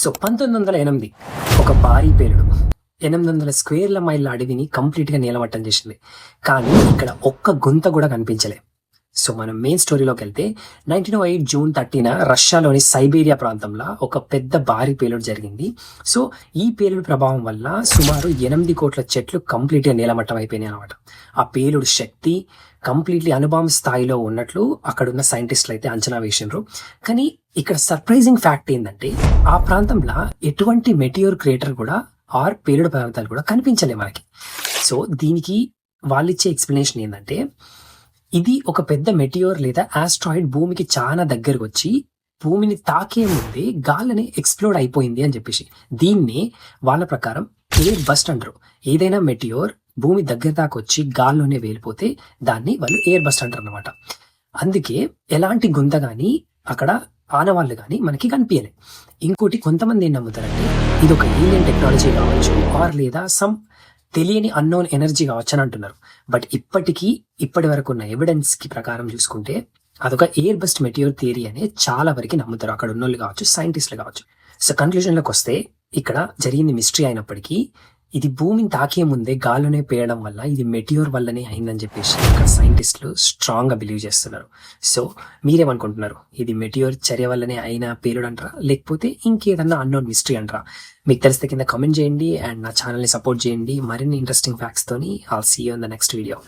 So 1908 ఒక భారీ పేలుడు 800 స్క్వేర్ల మైళ్ళ అడవిని కంప్లీట్గా నీలమట్టం చేసింది. కానీ ఇక్కడ ఒక్క గుంత కూడా కనిపించలే. సో మనం మెయిన్ స్టోరీలోకి వెళ్తే 1908 జూన్ 30న రష్యాలోని సైబీరియా ప్రాంతంలో ఒక పెద్ద భారీ పేలుడు జరిగింది. సో ఈ పేలుడు ప్రభావం వల్ల సుమారు 8 కోట్ల చెట్లు కంప్లీట్గా నీలమట్టం అయిపోయినాయి అనమాట. ఆ పేలుడు శక్తి కంప్లీట్లీ అణుబాంబు స్థాయిలో ఉన్నట్లు అక్కడున్న సైంటిస్టులు అయితే అంచనా వేసినారు. కానీ ఇక్కడ సర్ప్రైజింగ్ ఫ్యాక్ట్ ఏంటంటే ఆ ప్రాంతంలో ఎటువంటి మెటియోర్ క్రేటర్ కూడా ఆర్ పేలుడు పర్వతాలు కూడా కనిపించలే మనకి. సో దీనికి వాళ్ళిచ్చే ఎక్స్ప్లెనేషన్ ఏంటంటే ఇది ఒక పెద్ద మెటియోర్ లేదా ఆస్ట్రాయిడ్ భూమికి చాలా దగ్గరకు వచ్చి భూమిని తాకే ముందే గాల్లని ఎక్స్ప్లోడ్ అయిపోయింది అని చెప్పేసి. దీన్ని వాళ్ళ ప్రకారం ఎయిర్ బస్ట్ అంటారు. ఏదైనా మెటియోర్ భూమి దగ్గర దాకా వచ్చి గాల్లోనే వేలిపోతే దాన్ని వాళ్ళు ఎయిర్ బస్ట్ అంటారు అనమాట. అందుకే ఎలాంటి గుంత కానీ అక్కడ ఆనవాళ్ళు కానీ మనకి కనిపించలే. ఇంకోటి కొంతమంది ఏం నమ్ముతారంటే ఇది ఒక ఏలియన్ టెక్నాలజీ కావచ్చు ఆర్ లేదా సమ్ తెలియని అన్నోన్ ఎనర్జీ కావచ్చు అని అంటున్నారు. బట్ ఇప్పటి వరకు ఉన్న ఎవిడెన్స్ కి ప్రకారం చూసుకుంటే అదొక ఎయిర్ బస్ట్ మెటియోర్ థియరీ అనే చాలా వరకు నమ్ముతారు అక్కడ ఉన్నోళ్ళు కావచ్చు, సైంటిస్టులు కావచ్చు. సో కన్క్లూజన్లోకి వస్తే ఇక్కడ జరిగింది మిస్టరీ అయినప్పటికీ ఇది భూమిని తాకే ముందే గాల్లోనే పేయడం వల్ల ఇది మెటియోర్ వల్లనే అయిందని చెప్పేసి ఇక్కడ సైంటిస్టులు స్ట్రాంగ్ గా బిలీవ్ చేస్తున్నారు. సో మీరేమనుకుంటున్నారు? ఇది మెటియోర్ చర్య వల్లనే అయిన పేలుడు అంటారా, లేకపోతే ఇంకేదన్నా అన్నోన్ మిస్టరీ అంటారా? మీకు తెలిస్తే కింద కామెంట్ చేయండి అండ్ నా ఛానల్ని సపోర్ట్ చేయండి. మరిన్ని ఇంట్రెస్టింగ్ ఫ్యాక్ట్స్ తోని I'll see you in the next video.